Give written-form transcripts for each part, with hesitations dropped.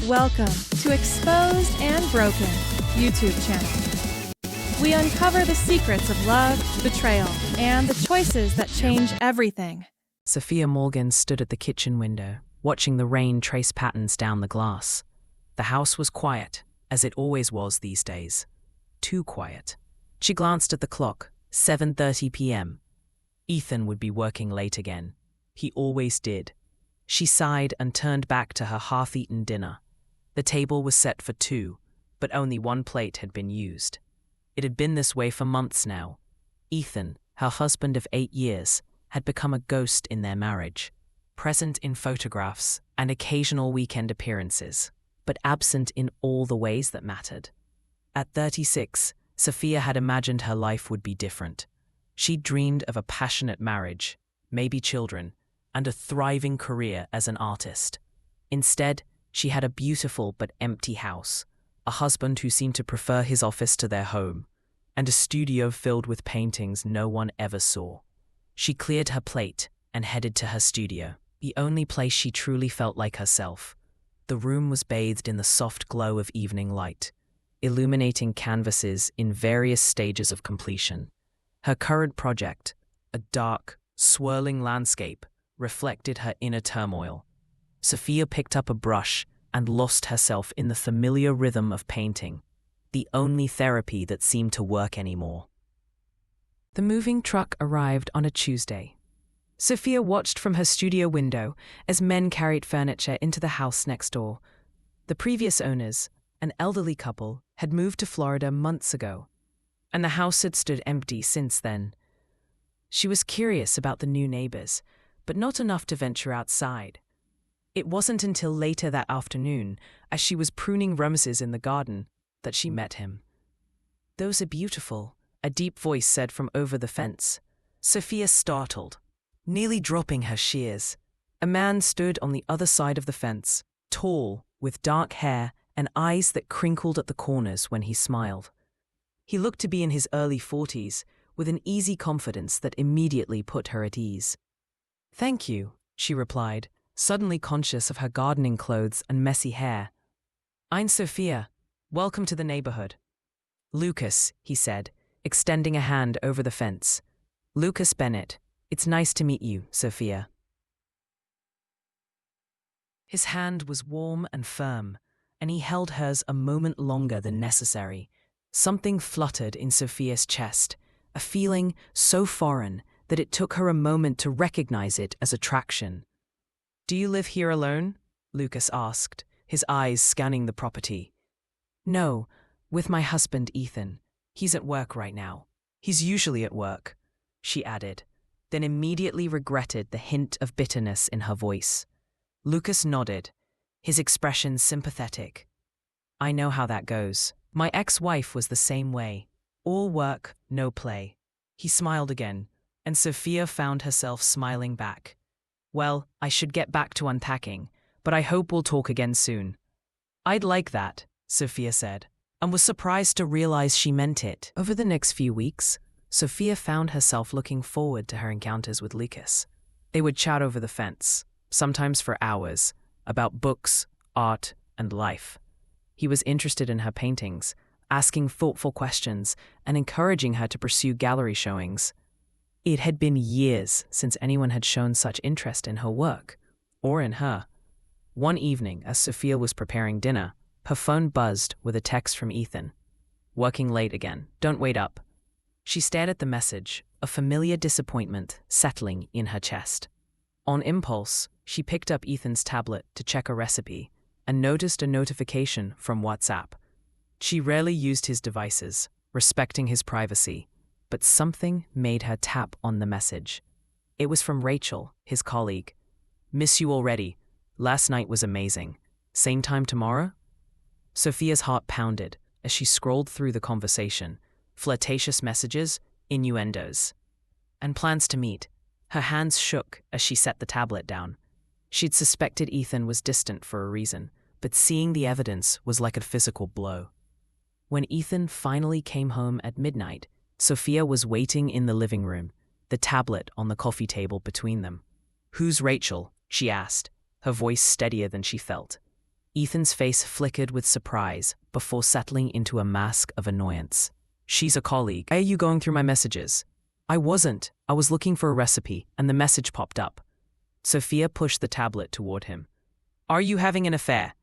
Welcome to Exposed and Broken YouTube channel. We uncover the secrets of love, betrayal, and the choices that change everything. Sophia Morgan stood at the kitchen window, watching the rain trace patterns down the glass. The house was quiet, as it always was these days. Too quiet. She glanced at the clock, 7:30 p.m. Ethan would be working late again. He always did. She sighed and turned back to her half-eaten dinner. The table was set for two, but only one plate had been used. It had been this way for months now. Ethan, her husband of 8 years, had become a ghost in their marriage, present in photographs and occasional weekend appearances, but absent in all the ways that mattered. At 36, Sophia had imagined her life would be different. She dreamed of a passionate marriage, maybe children, and a thriving career as an artist. Instead, she had a beautiful but empty house, a husband who seemed to prefer his office to their home, and a studio filled with paintings no one ever saw. She cleared her plate and headed to her studio, the only place she truly felt like herself. The room was bathed in the soft glow of evening light, illuminating canvases in various stages of completion. Her current project, a dark, swirling landscape, reflected her inner turmoil. Sophia picked up a brush and lost herself in the familiar rhythm of painting, the only therapy that seemed to work anymore. The moving truck arrived on a Tuesday. Sophia watched from her studio window as men carried furniture into the house next door. The previous owners, an elderly couple, had moved to Florida months ago, and the house had stood empty since then. She was curious about the new neighbors, but not enough to venture outside. It wasn't until later that afternoon, as she was pruning roses in the garden, that she met him. "Those are beautiful," a deep voice said from over the fence. Sophia startled, nearly dropping her shears. A man stood on the other side of the fence, tall, with dark hair and eyes that crinkled at the corners when he smiled. He looked to be in his early 40s, with an easy confidence that immediately put her at ease. "Thank you," she replied, suddenly conscious of her gardening clothes and messy hair. "I'm Sophia. Welcome to the neighborhood." "Lucas," he said, extending a hand over the fence. "Lucas Bennett. It's nice to meet you, Sophia." His hand was warm and firm, and he held hers a moment longer than necessary. Something fluttered in Sophia's chest, a feeling so foreign that it took her a moment to recognize it as attraction. "Do you live here alone?" Lucas asked, his eyes scanning the property. "No, with my husband Ethan. He's at work right now." "He's usually at work," she added, then immediately regretted the hint of bitterness in her voice. Lucas nodded, his expression sympathetic. "I know how that goes. My ex-wife was the same way. All work, no play." He smiled again, and Sophia found herself smiling back. "Well, I should get back to unpacking, but I hope we'll talk again soon." "I'd like that," Sophia said, and was surprised to realize she meant it. Over the next few weeks, Sophia found herself looking forward to her encounters with Lucas. They would chat over the fence, sometimes for hours, about books, art, and life. He was interested in her paintings, asking thoughtful questions and encouraging her to pursue gallery showings. It had been years since anyone had shown such interest in her work, or in her. One evening, as Sophia was preparing dinner, her phone buzzed with a text from Ethan. "Working late again. Don't wait up." She stared at the message, a familiar disappointment settling in her chest. On impulse, she picked up Ethan's tablet to check a recipe and noticed a notification from WhatsApp. She rarely used his devices, respecting his privacy, but something made her tap on the message. It was from Rachel, his colleague. "Miss you already. Last night was amazing. Same time tomorrow?" Sophia's heart pounded as she scrolled through the conversation, flirtatious messages, innuendos. "And plans to meet." Her hands shook as she set the tablet down. She'd suspected Ethan was distant for a reason, but seeing the evidence was like a physical blow. When Ethan finally came home at midnight, Sophia was waiting in the living room, the tablet on the coffee table between them. "Who's Rachel?" she asked, her voice steadier than she felt. Ethan's face flickered with surprise before settling into a mask of annoyance. She's a colleague. Why are you going through my messages? I wasn't. I was looking for a recipe, and the message popped up. Sophia pushed the tablet toward him. Are you having an affair?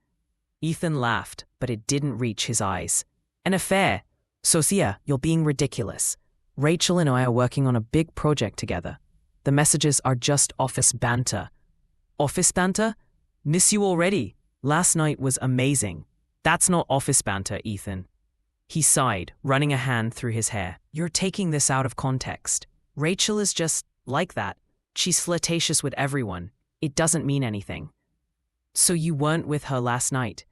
Ethan laughed, but it didn't reach his eyes. An affair? Sophia, you're being ridiculous. Rachel and I are working on a big project together. The messages are just office banter. Office banter? Miss you already. Last night was amazing. That's not office banter, Ethan. He sighed, running a hand through his hair. You're taking this out of context. Rachel is just like that. She's flirtatious with everyone. It doesn't mean anything. So you weren't with her last night?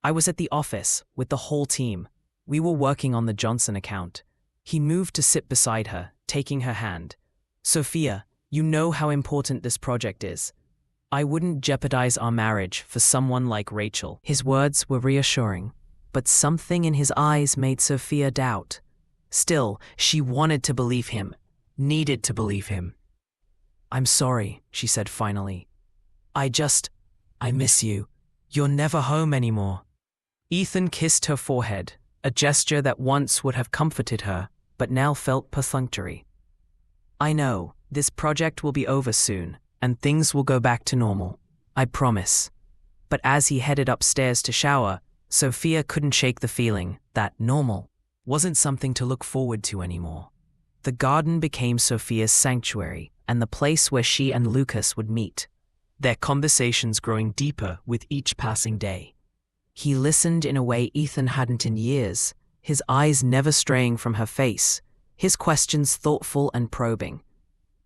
I was at the office with the whole team. We were working on the Johnson account. He moved to sit beside her, taking her hand. Sophia, you know how important this project is. I wouldn't jeopardize our marriage for someone like Rachel. His words were reassuring, but something in his eyes made Sophia doubt. Still, she wanted to believe him, needed to believe him. I'm sorry, she said finally. I miss you. You're never home anymore. Ethan kissed her forehead, a gesture that once would have comforted her, but now felt perfunctory. I know, this project will be over soon, and things will go back to normal. I promise. But as he headed upstairs to shower, Sophia couldn't shake the feeling that normal wasn't something to look forward to anymore. The garden became Sophia's sanctuary and the place where she and Lucas would meet, their conversations growing deeper with each passing day. He listened in a way Ethan hadn't in years, his eyes never straying from her face, his questions thoughtful and probing.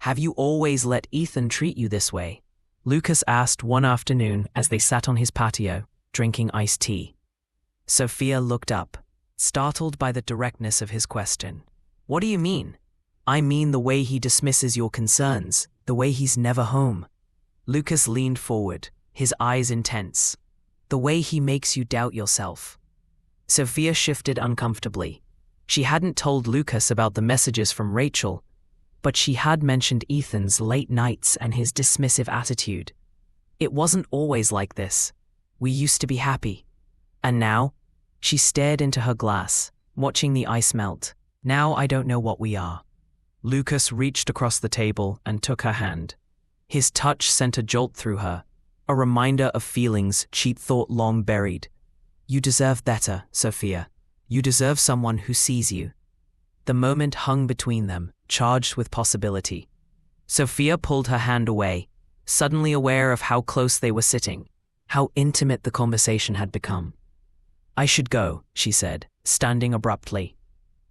Have you always let Ethan treat you this way? Lucas asked one afternoon as they sat on his patio, drinking iced tea. Sophia looked up, startled by the directness of his question. What do you mean? I mean the way he dismisses your concerns, the way he's never home. Lucas leaned forward, his eyes intense. The way he makes you doubt yourself. Sophia shifted uncomfortably. She hadn't told Lucas about the messages from Rachel, but she had mentioned Ethan's late nights and his dismissive attitude. It wasn't always like this. We used to be happy. And now? She stared into her glass, watching the ice melt. Now I don't know what we are. Lucas reached across the table and took her hand. His touch sent a jolt through her, a reminder of feelings she'd thought long buried. You deserve better, Sophia. You deserve someone who sees you. The moment hung between them, charged with possibility. Sophia pulled her hand away, suddenly aware of how close they were sitting, how intimate the conversation had become. I should go, she said, standing abruptly.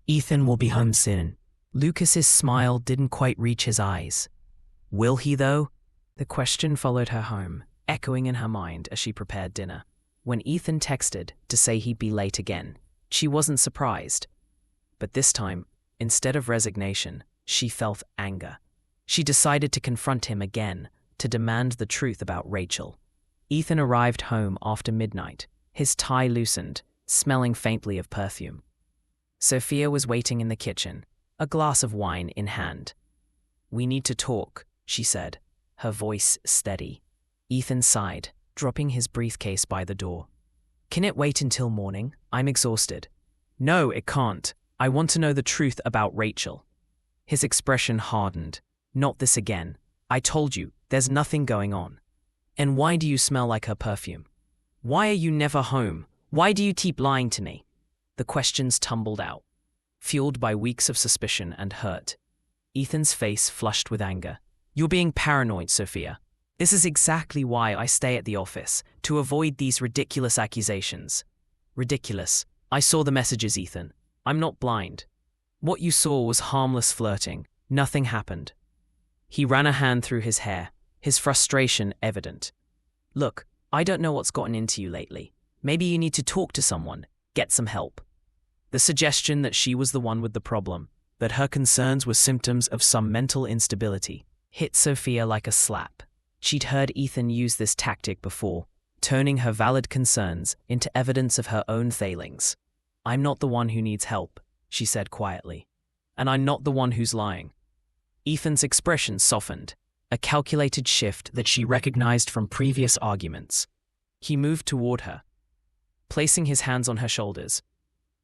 Ethan will be home soon. Lucas's smile didn't quite reach his eyes. Will he, though? The question followed her home, echoing in her mind as she prepared dinner. When Ethan texted to say he'd be late again, she wasn't surprised. But this time, instead of resignation, she felt anger. She decided to confront him again, to demand the truth about Rachel. Ethan arrived home after midnight, his tie loosened, smelling faintly of perfume. Sophia was waiting in the kitchen, a glass of wine in hand. We need to talk, she said, her voice steady. Ethan sighed, dropping his briefcase by the door. Can it wait until morning? I'm exhausted. No, it can't. I want to know the truth about Rachel. His expression hardened. Not this again. I told you, there's nothing going on. And why do you smell like her perfume? Why are you never home? Why do you keep lying to me? The questions tumbled out, fueled by weeks of suspicion and hurt. Ethan's face flushed with anger. You're being paranoid, Sophia. This is exactly why I stay at the office, to avoid these ridiculous accusations. Ridiculous. I saw the messages, Ethan. I'm not blind. What you saw was harmless flirting. Nothing happened. He ran a hand through his hair, his frustration evident. Look, I don't know what's gotten into you lately. Maybe you need to talk to someone, get some help. The suggestion that she was the one with the problem, that her concerns were symptoms of some mental instability, hit Sophia like a slap. She'd heard Ethan use this tactic before, turning her valid concerns into evidence of her own failings. I'm not the one who needs help, she said quietly. And I'm not the one who's lying. Ethan's expression softened, a calculated shift that she recognized from previous arguments. He moved toward her, placing his hands on her shoulders.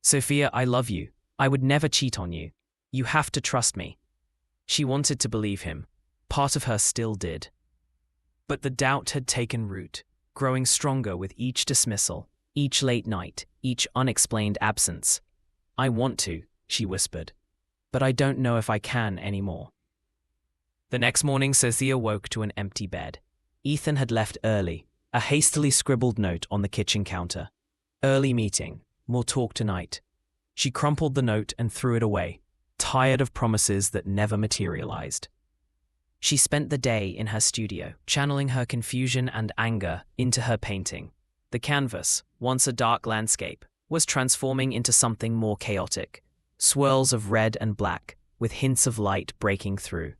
Sophia, I love you. I would never cheat on you. You have to trust me. She wanted to believe him. Part of her still did. But the doubt had taken root, growing stronger with each dismissal, each late night, each unexplained absence. I want to, she whispered, but I don't know if I can anymore. The next morning, Sophia woke to an empty bed. Ethan had left early, a hastily scribbled note on the kitchen counter. Early meeting, more talk tonight. She crumpled the note and threw it away, tired of promises that never materialized. She spent the day in her studio, channeling her confusion and anger into her painting. The canvas, once a dark landscape, was transforming into something more chaotic. Swirls of red and black, with hints of light breaking through.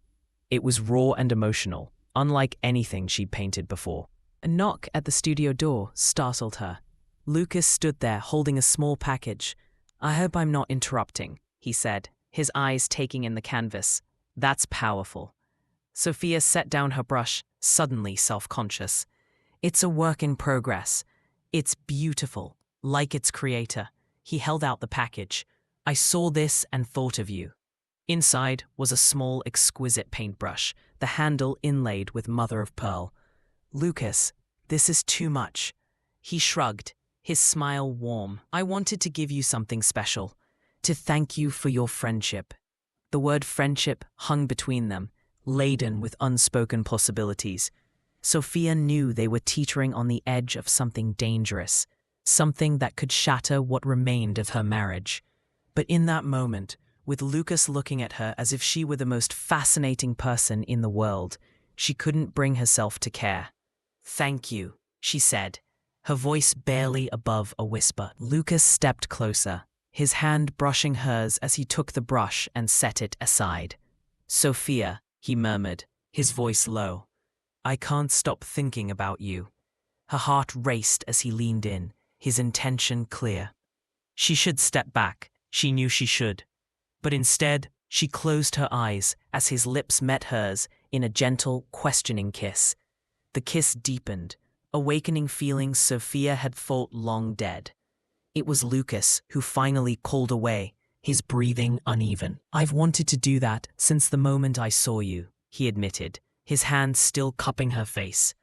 It was raw and emotional, unlike anything she'd painted before. A knock at the studio door startled her. Lucas stood there holding a small package. I hope I'm not interrupting, he said, his eyes taking in the canvas. That's powerful. Sophia set down her brush, suddenly self-conscious. It's a work in progress. It's beautiful, like its creator. He held out the package. I saw this and thought of you. Inside was a small, exquisite paintbrush, the handle inlaid with mother of pearl. Lucas, this is too much. He shrugged, his smile warm. I wanted to give you something special, to thank you for your friendship. The word friendship hung between them, laden with unspoken possibilities. Sophia knew they were teetering on the edge of something dangerous, something that could shatter what remained of her marriage. But in that moment, with Lucas looking at her as if she were the most fascinating person in the world, she couldn't bring herself to care. Thank you, she said, her voice barely above a whisper. Lucas stepped closer, his hand brushing hers as he took the brush and set it aside. Sophia, he murmured, his voice low. I can't stop thinking about you. Her heart raced as he leaned in, his intention clear. She should step back, she knew she should. But instead, she closed her eyes as his lips met hers in a gentle, questioning kiss. The kiss deepened, awakening feelings Sophia had thought long dead. It was Lucas who finally called away, his breathing uneven. I've wanted to do that since the moment I saw you, he admitted, his hand still cupping her face.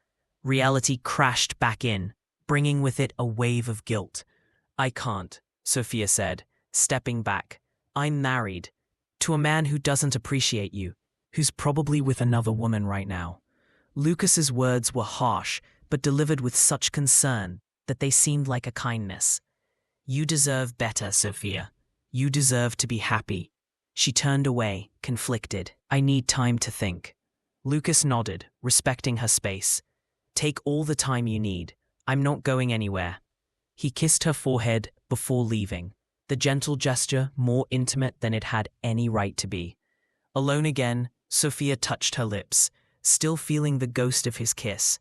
Reality crashed back in, bringing with it a wave of guilt. I can't, Sophia said, stepping back. I'm married to a man who doesn't appreciate you, who's probably with another woman right now. Lucas's words were harsh, but delivered with such concern that they seemed like a kindness. You deserve better, Sophia. You deserve to be happy. She turned away, conflicted. I need time to think. Lucas nodded, respecting her space. Take all the time you need. I'm not going anywhere. He kissed her forehead before leaving, the gentle gesture more intimate than it had any right to be. Alone again, Sophia touched her lips, still feeling the ghost of his kiss.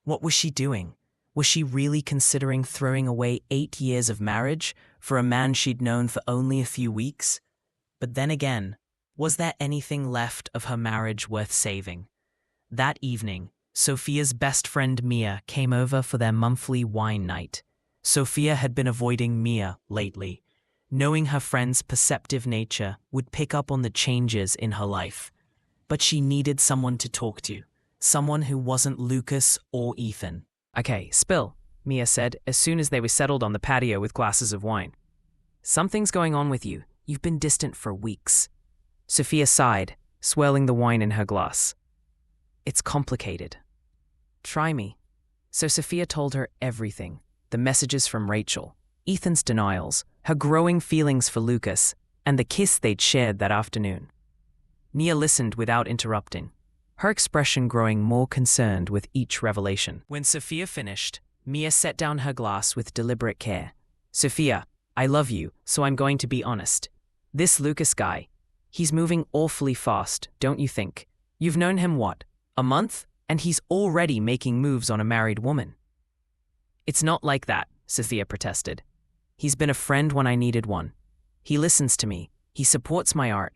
What was she doing? Was she really considering throwing away 8 years of marriage for a man she'd known for only a few weeks? But then again, was there anything left of her marriage worth saving? That evening, Sophia's best friend Mia came over for their monthly wine night. Sophia had been avoiding Mia lately, knowing her friend's perceptive nature would pick up on the changes in her life. But she needed someone to talk to, someone who wasn't Lucas or Ethan. Okay, spill, Mia said as soon as they were settled on the patio with glasses of wine. Something's going on with you. You've been distant for weeks. Sophia sighed, swirling the wine in her glass. It's complicated. Try me. So Sophia told her everything. The messages from Rachel, Ethan's denials, her growing feelings for Lucas, and the kiss they'd shared that afternoon. Mia listened without interrupting, her expression growing more concerned with each revelation. When Sophia finished, Mia set down her glass with deliberate care. Sophia, I love you, so I'm going to be honest. This Lucas guy, he's moving awfully fast, don't you think? You've known him what, a month? And he's already making moves on a married woman. It's not like that, Sophia protested. He's been a friend when I needed one. He listens to me. He supports my art.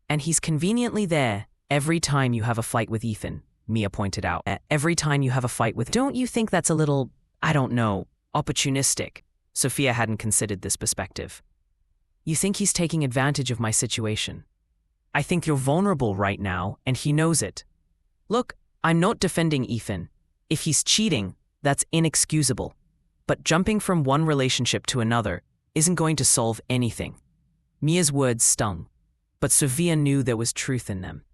And he's conveniently there every time you have a fight with Ethan, Mia pointed out. Every time you have a fight with... Don't you think that's a little, I don't know, opportunistic? Sophia hadn't considered this perspective. You think he's taking advantage of my situation. I think you're vulnerable right now, and he knows it. Look, I'm not defending Ethan. If he's cheating, that's inexcusable. But jumping from one relationship to another isn't going to solve anything. Mia's words stung, but Sophia knew there was truth in them.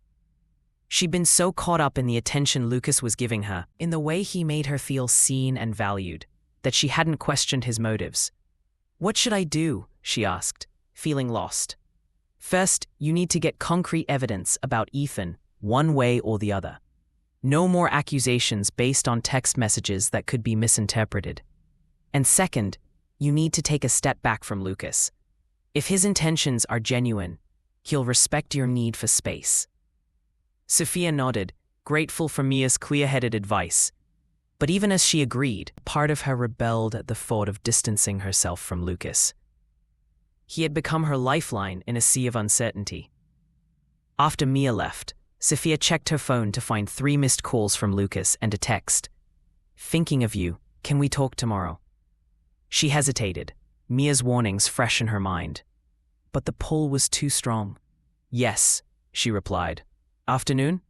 She'd been so caught up in the attention Lucas was giving her, in the way he made her feel seen and valued, that she hadn't questioned his motives. What should I do? She asked, feeling lost. First, you need to get concrete evidence about Ethan, one way or the other. No more accusations based on text messages that could be misinterpreted. And second, you need to take a step back from Lucas. If his intentions are genuine, he'll respect your need for space. Sophia nodded, grateful for Mia's clear-headed advice. But even as she agreed, part of her rebelled at the thought of distancing herself from Lucas. He had become her lifeline in a sea of uncertainty. After Mia left, Sophia checked her phone to find 3 missed calls from Lucas and a text. Thinking of you, can we talk tomorrow? She hesitated, Mia's warnings fresh in her mind. But the pull was too strong. Yes, she replied. Afternoon?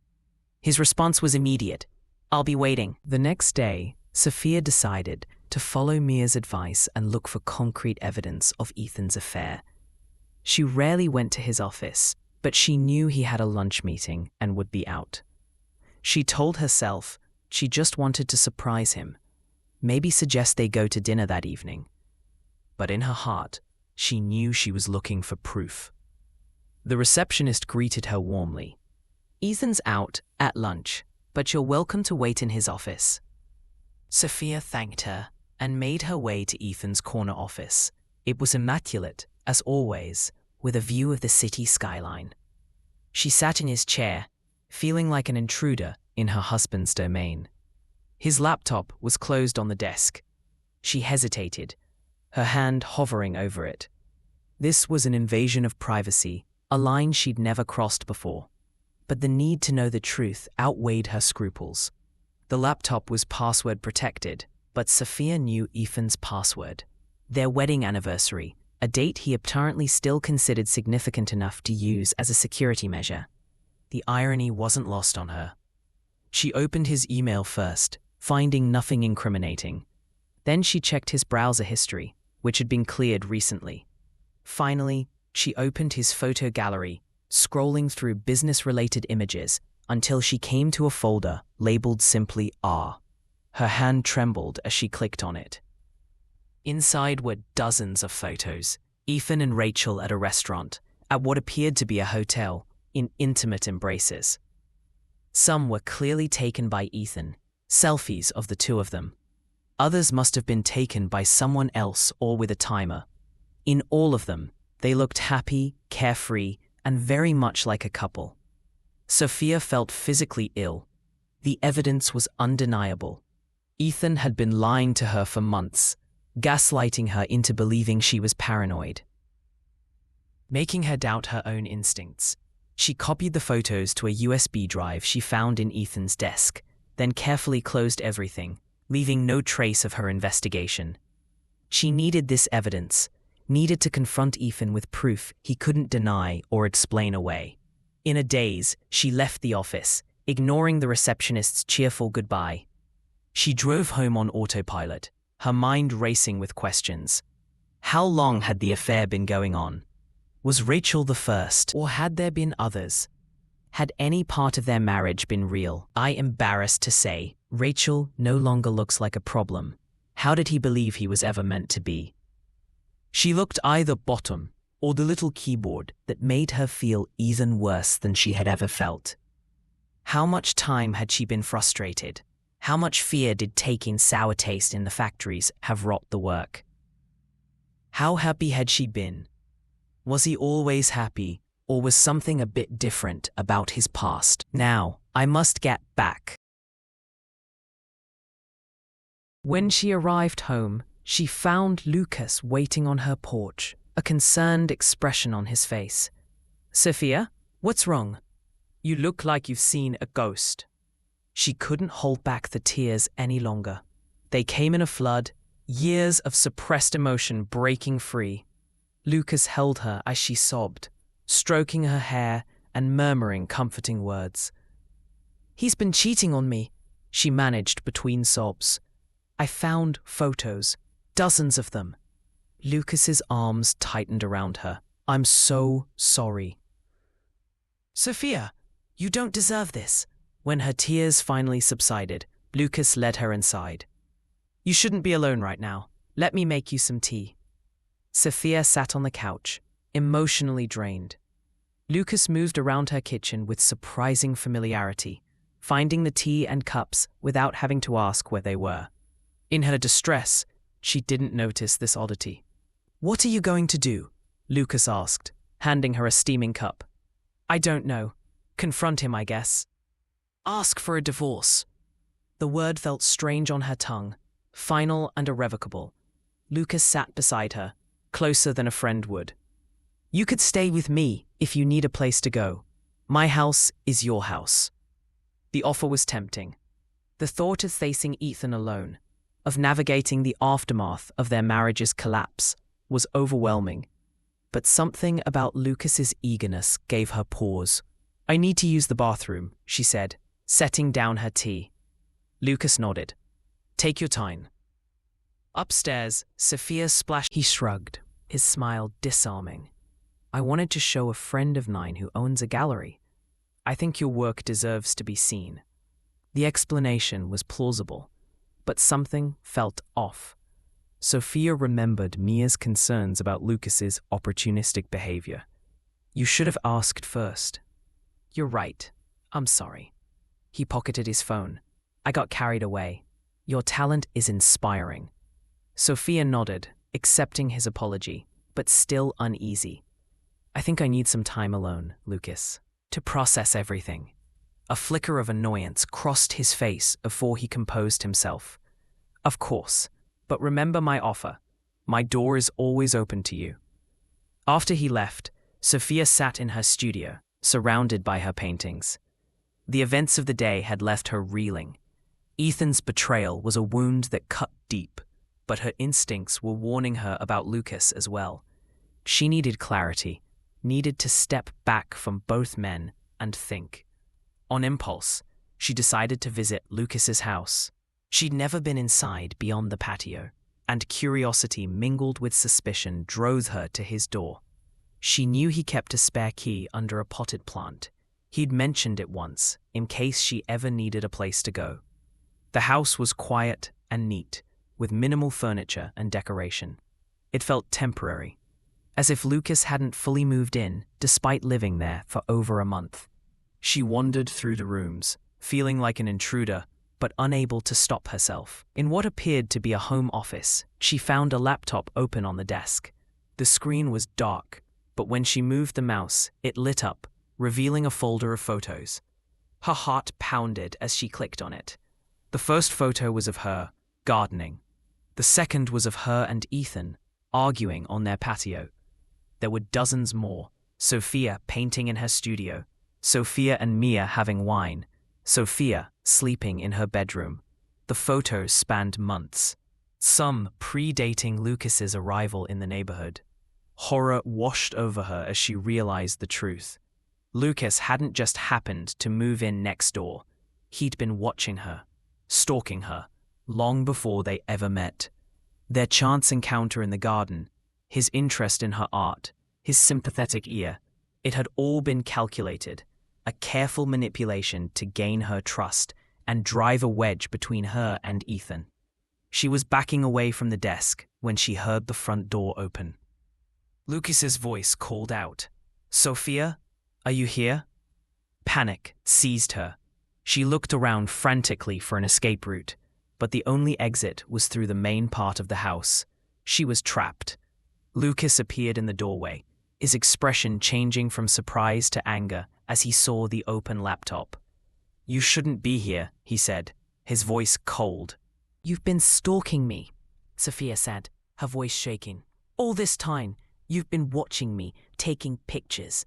His response was immediate. I'll be waiting. The next day, Sophia decided to follow Mia's advice and look for concrete evidence of Ethan's affair. She rarely went to his office, but she knew he had a lunch meeting and would be out. She told herself she just wanted to surprise him, maybe suggest they go to dinner that evening. But in her heart, she knew she was looking for proof. The receptionist greeted her warmly. Ethan's out at lunch, but you're welcome to wait in his office. Sophia thanked her and made her way to Ethan's corner office. It was immaculate, as always, with a view of the city skyline. She sat in his chair, feeling like an intruder in her husband's domain. His laptop was closed on the desk. She hesitated, her hand hovering over it. This was an invasion of privacy, a line she'd never crossed before. But the need to know the truth outweighed her scruples. The laptop was password protected, but Sophia knew Ethan's password. Their wedding anniversary, a date he apparently still considered significant enough to use as a security measure. The irony wasn't lost on her. She opened his email first, finding nothing incriminating. Then she checked his browser history, which had been cleared recently. Finally, she opened his photo gallery, scrolling through business-related images until she came to a folder labeled simply R. Her hand trembled as she clicked on it. Inside were dozens of photos, Ethan and Rachel at a restaurant, at what appeared to be a hotel, in intimate embraces. Some were clearly taken by Ethan, selfies of the two of them. Others must have been taken by someone else or with a timer. In all of them, they looked happy, carefree, and very much like a couple. Sophia felt physically ill. The evidence was undeniable. Ethan had been lying to her for months, gaslighting her into believing she was paranoid. Making her doubt her own instincts, she copied the photos to a USB drive she found in Ethan's desk, then carefully closed everything, leaving no trace of her investigation. She needed this evidence, needed to confront Ethan with proof he couldn't deny or explain away. In a daze, she left the office, ignoring the receptionist's cheerful goodbye. She drove home on autopilot, her mind racing with questions. How long had the affair been going on? Was Rachel the first, or had there been others? Had any part of their marriage been real? I embarrassed to say, Rachel no longer looks like a problem. How did he believe he was ever meant to be? She looked either bottom or the little keyboard that made her feel even worse than she had ever felt. How much time had she been frustrated? How much fear did taking sour taste in the factories have wrought the work? How happy had she been? Was he always happy, or was something a bit different about his past? Now, I must get back. When she arrived home, she found Lucas waiting on her porch, a concerned expression on his face. Sophia, what's wrong? You look like you've seen a ghost. She couldn't hold back the tears any longer. They came in a flood, years of suppressed emotion breaking free. Lucas held her as she sobbed, stroking her hair and murmuring comforting words. "He's been cheating on me," she managed between sobs. "I found photos, dozens of them." Lucas's arms tightened around her. "I'm so sorry." "Sophia, you don't deserve this." When her tears finally subsided, Lucas led her inside. "You shouldn't be alone right now. Let me make you some tea." Sophia sat on the couch, emotionally drained. Lucas moved around her kitchen with surprising familiarity, finding the tea and cups without having to ask where they were. In her distress, she didn't notice this oddity. "What are you going to do?" Lucas asked, handing her a steaming cup. "I don't know. Confront him, I guess. Ask for a divorce." The word felt strange on her tongue, final and irrevocable. Lucas sat beside her, closer than a friend would. "You could stay with me if you need a place to go. My house is your house." The offer was tempting. The thought of facing Ethan alone, of navigating the aftermath of their marriage's collapse, was overwhelming. But something about Lucas's eagerness gave her pause. "I need to use the bathroom," she said, setting down her tea. Lucas nodded. "Take your time." Upstairs, Sophia splashed. He shrugged, his smile disarming. "I wanted to show a friend of mine who owns a gallery. I think your work deserves to be seen." The explanation was plausible, but something felt off. Sophia remembered Mia's concerns about Lucas's opportunistic behavior. "You should have asked first." "You're right. I'm sorry." He pocketed his phone. "I got carried away. Your talent is inspiring." Sophia nodded, accepting his apology, but still uneasy. "I think I need some time alone, Lucas, to process everything." A flicker of annoyance crossed his face before he composed himself. "Of course, but remember my offer. My door is always open to you." After he left, Sophia sat in her studio, surrounded by her paintings. The events of the day had left her reeling. Ethan's betrayal was a wound that cut deep, but her instincts were warning her about Lucas as well. She needed clarity, needed to step back from both men and think. On impulse, she decided to visit Lucas's house. She'd never been inside beyond the patio, and curiosity mingled with suspicion drove her to his door. She knew he kept a spare key under a potted plant. He'd mentioned it once, in case she ever needed a place to go. The house was quiet and neat, with minimal furniture and decoration. It felt temporary, as if Lucas hadn't fully moved in, despite living there for over a month. She wandered through the rooms, feeling like an intruder, but unable to stop herself. In what appeared to be a home office, she found a laptop open on the desk. The screen was dark, but when she moved the mouse, it lit up, revealing a folder of photos. Her heart pounded as she clicked on it. The first photo was of her, gardening. The second was of her and Ethan, arguing on their patio. There were dozens more. Sophia painting in her studio, Sophia and Mia having wine, Sophia sleeping in her bedroom. The photos spanned months, some predating Lucas's arrival in the neighborhood. Horror washed over her as she realized the truth. Lucas hadn't just happened to move in next door. He'd been watching her, stalking her, long before they ever met. Their chance encounter in the garden, his interest in her art, his sympathetic ear, it had all been calculated, a careful manipulation to gain her trust and drive a wedge between her and Ethan. She was backing away from the desk when she heard the front door open. Lucas's voice called out, "Sophia, are you here?" Panic seized her. She looked around frantically for an escape route, but the only exit was through the main part of the house. She was trapped. Lucas appeared in the doorway, his expression changing from surprise to anger as he saw the open laptop. "You shouldn't be here," he said, his voice cold. "You've been stalking me," Sophia said, her voice shaking. "All this time, you've been watching me, taking pictures."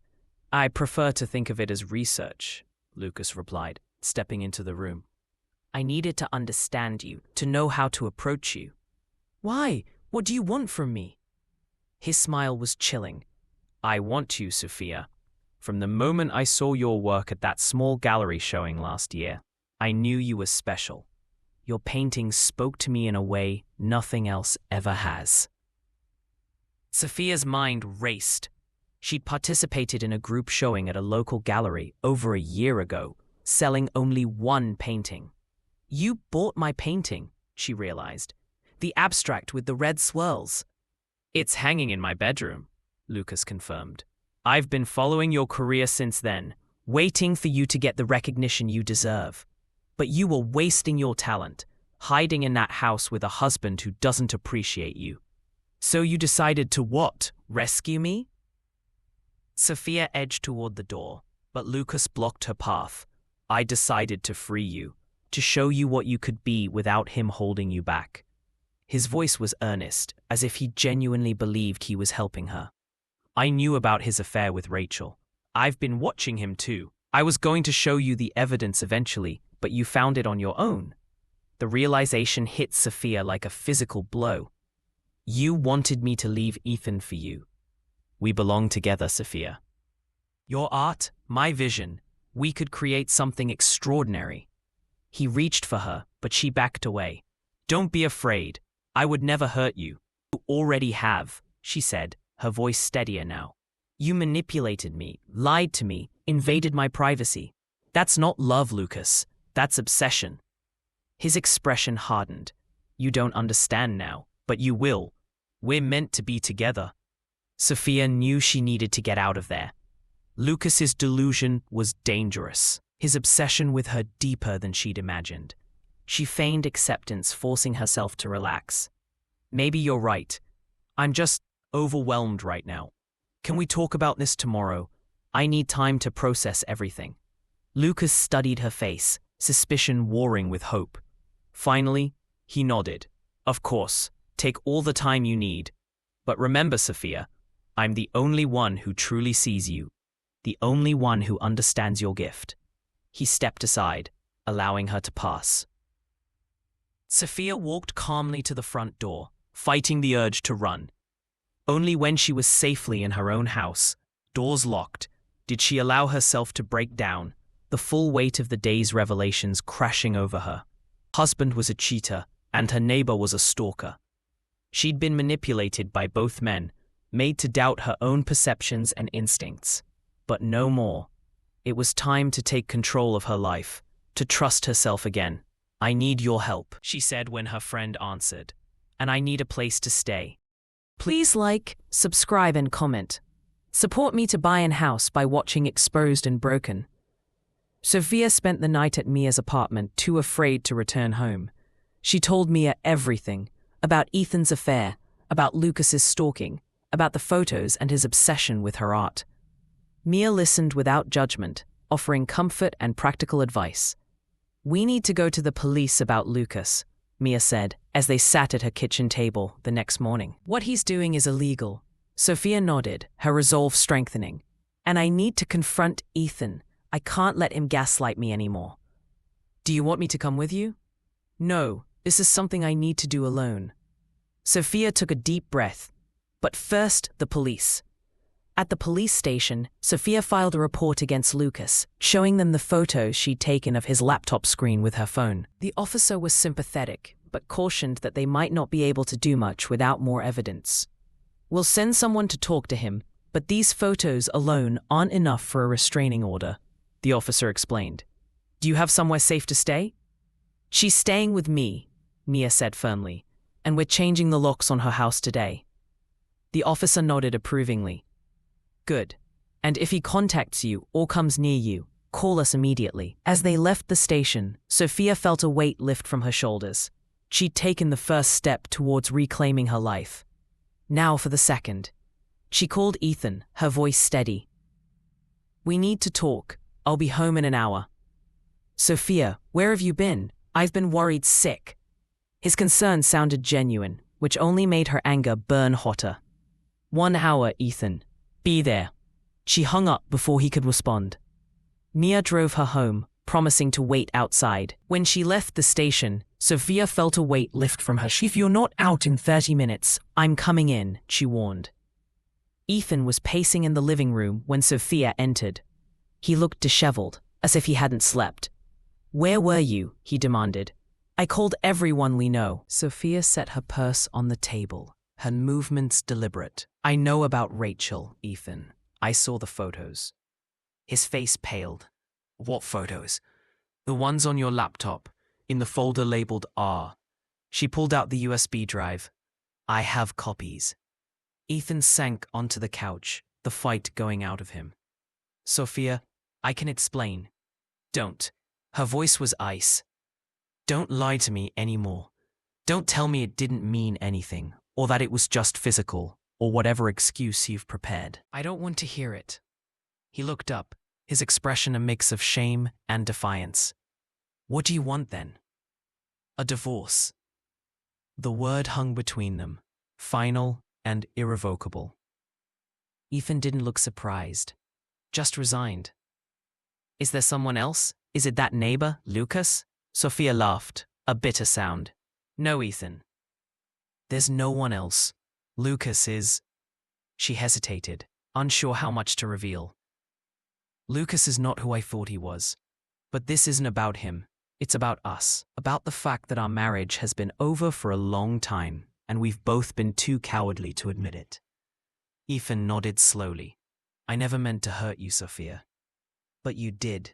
"I prefer to think of it as research," Lucas replied, stepping into the room. "I needed to understand you, to know how to approach you." Why? What do you want from me? His smile was chilling. I want you, Sophia. From the moment I saw your work at that small gallery showing last year, I knew you were special. Your paintings spoke to me in a way nothing else ever has. Sophia's mind raced. She'd participated in a group showing at a local gallery over a year ago, selling only one painting. You bought my painting, she realized. The abstract with the red swirls. It's hanging in my bedroom, Lucas confirmed. I've been following your career since then, waiting for you to get the recognition you deserve. But you were wasting your talent, hiding in that house with a husband who doesn't appreciate you. So you decided to what? Rescue me? Sophia edged toward the door, but Lucas blocked her path. I decided to free you, to show you what you could be without him holding you back. His voice was earnest, as if he genuinely believed he was helping her. I knew about his affair with Rachel. I've been watching him too. I was going to show you the evidence eventually, but you found it on your own. The realization hit Sophia like a physical blow. You wanted me to leave Ethan for you. We belong together, Sophia. Your art, my vision, we could create something extraordinary. He reached for her, but she backed away. Don't be afraid. I would never hurt you. You already have, she said, her voice steadier now. You manipulated me, lied to me, invaded my privacy. That's not love, Lucas. That's obsession. His expression hardened. You don't understand now, but you will. We're meant to be together. Sophia knew she needed to get out of there. Lucas's delusion was dangerous, his obsession with her deeper than she'd imagined. She feigned acceptance, forcing herself to relax. Maybe you're right. I'm just overwhelmed right now. Can we talk about this tomorrow? I need time to process everything. Lucas studied her face, suspicion warring with hope. Finally, he nodded. Of course, take all the time you need. But remember, Sophia, I'm the only one who truly sees you, the only one who understands your gift. He stepped aside, allowing her to pass. Sophia walked calmly to the front door, fighting the urge to run. Only when she was safely in her own house, doors locked, did she allow herself to break down, the full weight of the day's revelations crashing over her. Her husband was a cheater, and her neighbor was a stalker. She'd been manipulated by both men, made to doubt her own perceptions and instincts. But no more. It was time to take control of her life, to trust herself again. I need your help, she said when her friend answered. And I need a place to stay. Please like, subscribe, and comment. Support me to buy a house by watching Exposed and Broken. Sophia spent the night at Mia's apartment, too afraid to return home. She told Mia everything, about Ethan's affair, about Lucas's stalking, about the photos and his obsession with her art. Mia listened without judgment, offering comfort and practical advice. We need to go to the police about Lucas, Mia said, as they sat at her kitchen table the next morning. What he's doing is illegal. Sophia nodded, her resolve strengthening. And I need to confront Ethan. I can't let him gaslight me anymore. Do you want me to come with you? No, this is something I need to do alone. Sophia took a deep breath. But first, the police. At the police station, Sophia filed a report against Lucas, showing them the photos she'd taken of his laptop screen with her phone. The officer was sympathetic, but cautioned that they might not be able to do much without more evidence. We'll send someone to talk to him, but these photos alone aren't enough for a restraining order, the officer explained. Do you have somewhere safe to stay? She's staying with me, Mia said firmly, and we're changing the locks on her house today. The officer nodded approvingly. Good. And if he contacts you or comes near you, call us immediately. As they left the station, Sophia felt a weight lift from her shoulders. She'd taken the first step towards reclaiming her life. Now for the second. She called Ethan, her voice steady. We need to talk. I'll be home in an hour. Sophia, where have you been? I've been worried sick. His concern sounded genuine, which only made her anger burn hotter. 1 hour, Ethan. Be there. She hung up before he could respond. Mia drove her home, promising to wait outside. When she left the station, Sophia felt a weight lift from her. If you're not out in 30 minutes, I'm coming in, she warned. Ethan was pacing in the living room when Sophia entered. He looked disheveled, as if he hadn't slept. Where were you? He demanded. I called everyone we know. Sophia set her purse on the table, her movements deliberate. I know about Rachel, Ethan. I saw the photos. His face paled. What photos? The ones on your laptop, in the folder labeled R. She pulled out the USB drive. I have copies. Ethan sank onto the couch, the fight going out of him. Sophia, I can explain. Don't. Her voice was ice. Don't lie to me anymore. Don't tell me it didn't mean anything, or that it was just physical, or whatever excuse you've prepared. I don't want to hear it. He looked up, his expression a mix of shame and defiance. What do you want then? A divorce. The word hung between them, final and irrevocable. Ethan didn't look surprised, just resigned. Is there someone else? Is it that neighbor, Lucas? Sophia laughed, a bitter sound. No, Ethan. There's no one else. Lucas is... She hesitated, unsure how much to reveal. Lucas is not who I thought he was. But this isn't about him. It's about us. About the fact that our marriage has been over for a long time, and we've both been too cowardly to admit it. Ethan nodded slowly. I never meant to hurt you, Sophia. But you did.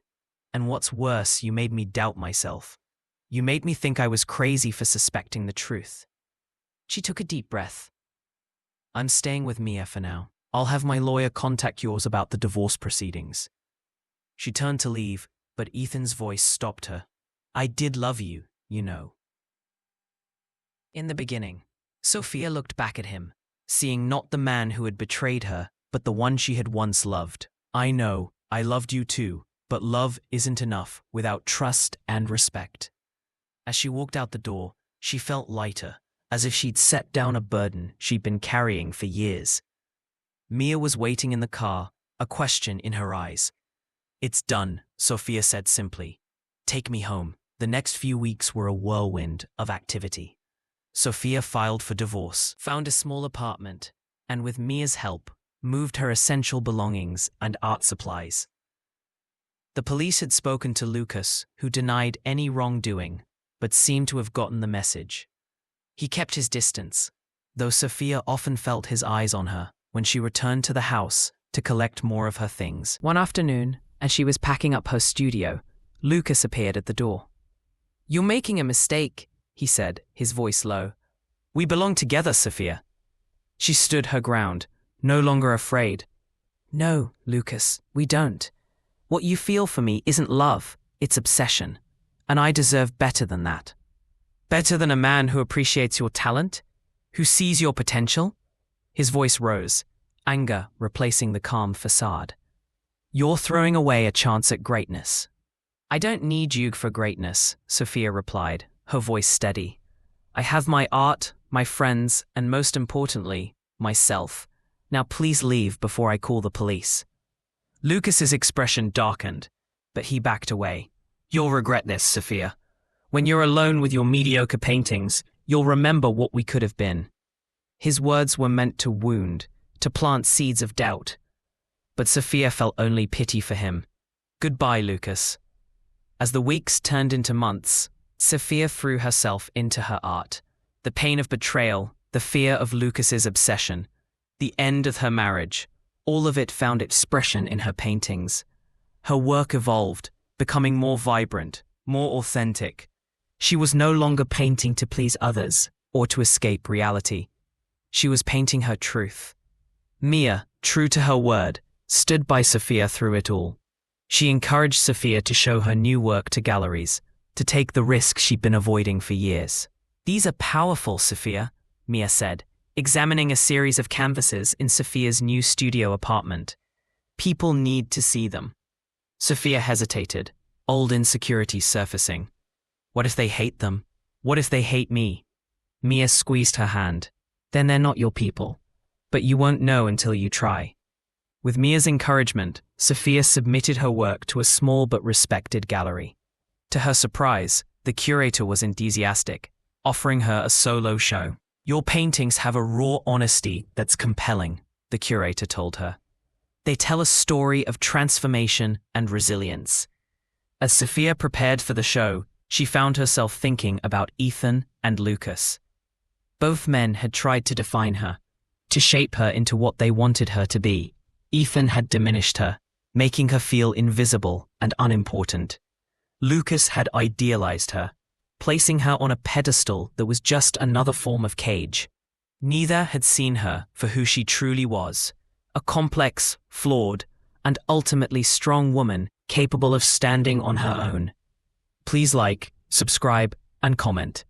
And what's worse, you made me doubt myself. You made me think I was crazy for suspecting the truth. She took a deep breath. I'm staying with Mia for now. I'll have my lawyer contact yours about the divorce proceedings. She turned to leave, but Ethan's voice stopped her. I did love you, you know. In the beginning, Sophia looked back at him, seeing not the man who had betrayed her, but the one she had once loved. I know, I loved you too, but love isn't enough without trust and respect. As she walked out the door, she felt lighter, as if she'd set down a burden she'd been carrying for years. Mia was waiting in the car, a question in her eyes. It's done, Sophia said simply. Take me home. The next few weeks were a whirlwind of activity. Sophia filed for divorce, found a small apartment, and with Mia's help, moved her essential belongings and art supplies. The police had spoken to Lucas, who denied any wrongdoing, but seemed to have gotten the message. He kept his distance, though Sophia often felt his eyes on her when she returned to the house to collect more of her things. One afternoon, as she was packing up her studio, Lucas appeared at the door. You're making a mistake, he said, his voice low. We belong together, Sophia. She stood her ground, no longer afraid. No, Lucas, we don't. What you feel for me isn't love, it's obsession. And I deserve better than that. Better than a man who appreciates your talent? Who sees your potential? His voice rose, anger replacing the calm facade. You're throwing away a chance at greatness. I don't need you for greatness, Sophia replied, her voice steady. I have my art, my friends, and most importantly, myself. Now please leave before I call the police. Lucas's expression darkened, but he backed away. You'll regret this, Sophia. When you're alone with your mediocre paintings, you'll remember what we could have been. His words were meant to wound, to plant seeds of doubt. But Sophia felt only pity for him. Goodbye, Lucas. As the weeks turned into months, Sophia threw herself into her art. The pain of betrayal, the fear of Lucas's obsession, the end of her marriage, all of it found expression in her paintings. Her work evolved, becoming more vibrant, more authentic. She was no longer painting to please others or to escape reality. She was painting her truth. Mia, true to her word, stood by Sophia through it all. She encouraged Sophia to show her new work to galleries, to take the risk she'd been avoiding for years. These are powerful, Sophia, Mia said, examining a series of canvases in Sophia's new studio apartment. People need to see them. Sophia hesitated, old insecurities surfacing. What if they hate them? What if they hate me? Mia squeezed her hand. Then they're not your people. But you won't know until you try. With Mia's encouragement, Sophia submitted her work to a small but respected gallery. To her surprise, The curator was enthusiastic, offering her a solo show. "Your paintings have a raw honesty that's compelling," the curator told her. "They tell a story of transformation and resilience." As Sophia prepared for the show, she found herself thinking about Ethan and Lucas. Both men had tried to define her, to shape her into what they wanted her to be. Ethan had diminished her, making her feel invisible and unimportant. Lucas had idealized her, placing her on a pedestal that was just another form of cage. Neither had seen her for who she truly was, a complex, flawed, and ultimately strong woman capable of standing on her own. Please like, subscribe, and comment.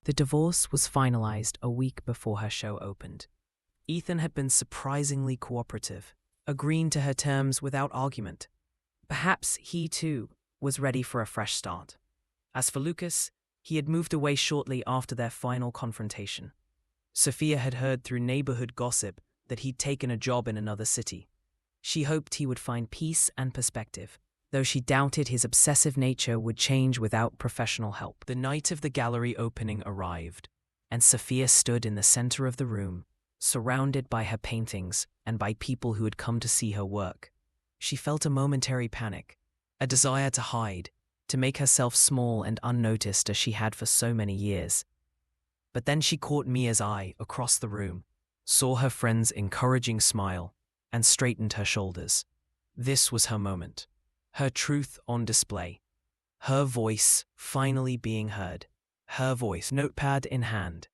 The divorce was finalized a week before her show opened. Ethan had been surprisingly cooperative, agreeing to her terms without argument. Perhaps he, too, was ready for a fresh start. As for Lucas, he had moved away shortly after their final confrontation. Sophia had heard through neighborhood gossip that he'd taken a job in another city. She hoped he would find peace and perspective, though she doubted his obsessive nature would change without professional help. The night of the gallery opening arrived, and Sophia stood in the center of the room, surrounded by her paintings and by people who had come to see her work. She felt a momentary panic, a desire to hide, to make herself small and unnoticed as she had for so many years. But then she caught Mia's eye across the room, saw her friend's encouraging smile, and straightened her shoulders. This was her moment, her truth on display, her voice finally being heard, her voice, notepad in hand.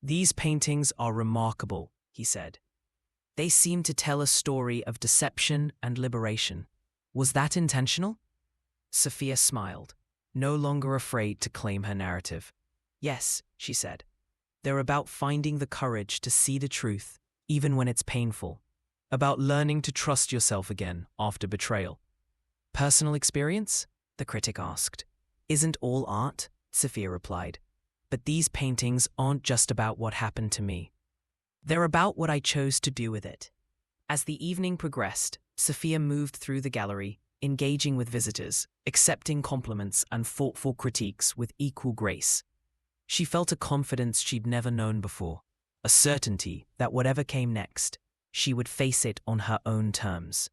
"These paintings are remarkable," he said. "They seem to tell a story of deception and liberation. Was that intentional?" Sophia smiled, no longer afraid to claim her narrative. "Yes," she said. "They're about finding the courage to see the truth, even when it's painful. About learning to trust yourself again after betrayal." "Personal experience?" the critic asked. "Isn't all art?" Sophia replied. "But these paintings aren't just about what happened to me. They're about what I chose to do with it." As the evening progressed, Sophia moved through the gallery, engaging with visitors, accepting compliments and thoughtful critiques with equal grace. She felt a confidence she'd never known before, a certainty that whatever came next, she would face it on her own terms.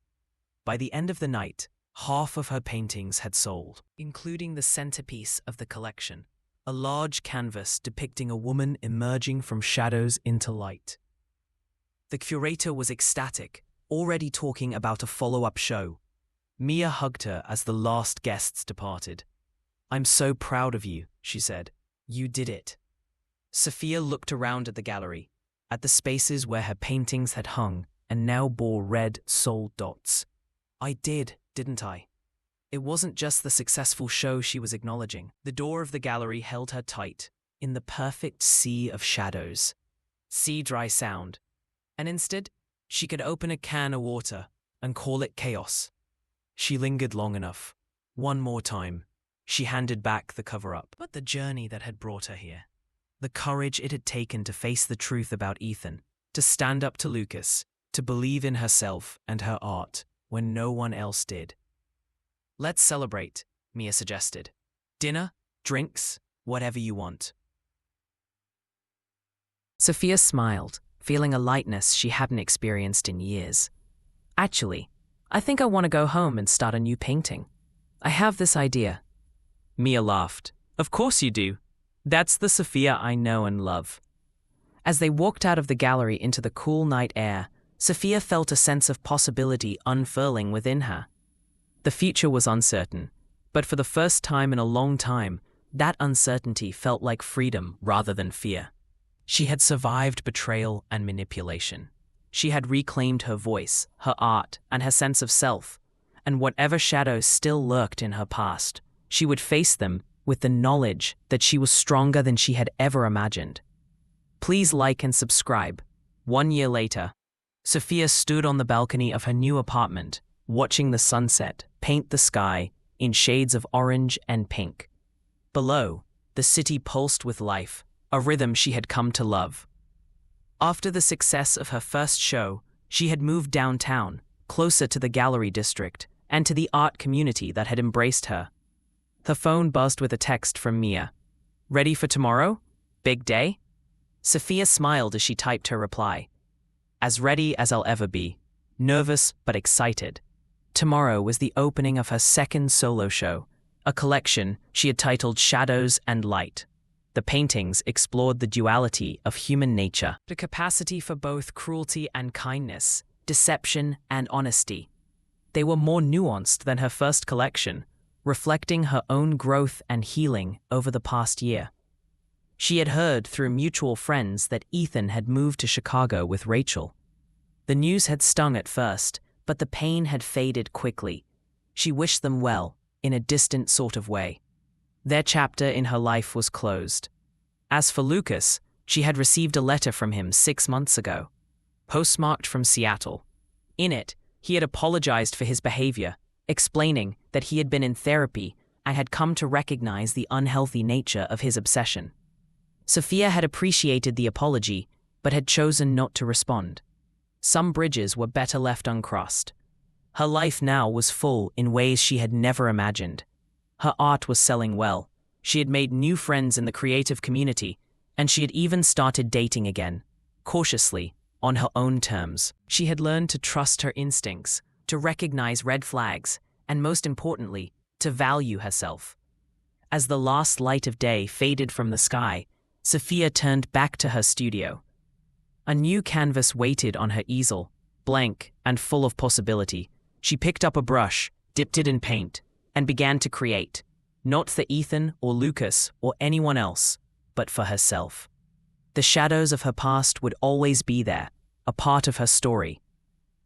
By the end of the night, half of her paintings had sold, including the centerpiece of the collection, a large canvas depicting a woman emerging from shadows into light. The curator was ecstatic, already talking about a follow-up show. Mia hugged her as the last guests departed. "I'm so proud of you," she said. "You did it." Sophia looked around at the gallery, at the spaces where her paintings had hung and now bore red, sold dots. "I did, didn't I?" It wasn't just the successful show she was acknowledging. The door of the gallery held her tight, in the perfect sea of shadows. Sea dry sound. And instead, she could open a can of water and call it chaos. She lingered long enough. One more time. She handed back the cover-up. But the journey that had brought her here, the courage it had taken to face the truth about Ethan, to stand up to Lucas, to believe in herself and her art when no one else did. "Let's celebrate," Mia suggested. "Dinner, drinks, whatever you want." Sophia smiled, feeling a lightness she hadn't experienced in years. "Actually, I think I want to go home and start a new painting. I have this idea." Mia laughed. "Of course you do. That's the Sophia I know and love." As they walked out of the gallery into the cool night air, Sophia felt a sense of possibility unfurling within her. The future was uncertain, but for the first time in a long time, that uncertainty felt like freedom rather than fear. She had survived betrayal and manipulation. She had reclaimed her voice, her art, and her sense of self, and whatever shadows still lurked in her past, she would face them with the knowledge that she was stronger than she had ever imagined. Please like and subscribe. 1 year later, Sophia stood on the balcony of her new apartment, watching the sunset paint the sky in shades of orange and pink. Below, the city pulsed with life, a rhythm she had come to love. After the success of her first show, she had moved downtown, closer to the gallery district and to the art community that had embraced her. Her phone buzzed with a text from Mia. Ready for tomorrow? Big day? Sophia smiled as she typed her reply. As ready as I'll ever be. Nervous but excited. Tomorrow was the opening of her second solo show, a collection she had titled Shadows and Light. The paintings explored the duality of human nature, the capacity for both cruelty and kindness, deception and honesty. They were more nuanced than her first collection, reflecting her own growth and healing over the past year. She had heard through mutual friends that Ethan had moved to Chicago with Rachel. The news had stung at first, but the pain had faded quickly. She wished them well, in a distant sort of way. Their chapter in her life was closed. As for Lucas, she had received a letter from him 6 months ago, postmarked from Seattle. In it, he had apologized for his behavior, explaining that he had been in therapy and had come to recognize the unhealthy nature of his obsession. Sophia had appreciated the apology, but had chosen not to respond. Some bridges were better left uncrossed. Her life now was full in ways she had never imagined. Her art was selling well. She had made new friends in the creative community, and she had even started dating again, cautiously, on her own terms. She had learned to trust her instincts, to recognize red flags, and most importantly, to value herself. As the last light of day faded from the sky, Sophia turned back to her studio. A new canvas waited on her easel, blank and full of possibility. She picked up a brush, dipped it in paint, and began to create, not for Ethan or Lucas or anyone else, but for herself. The shadows of her past would always be there, a part of her story,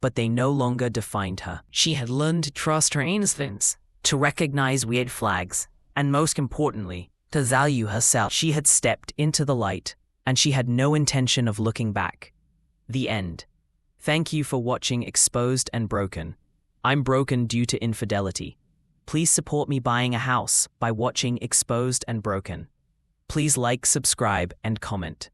but they no longer defined her. She had learned to trust her instincts, to recognize weird flags, and most importantly, to value herself. She had stepped into the light, and she had no intention of looking back. The end. Thank you for watching Exposed and Broken. I'm broken due to infidelity. Please support me buying a house by watching Exposed and Broken. Please like, subscribe, and comment.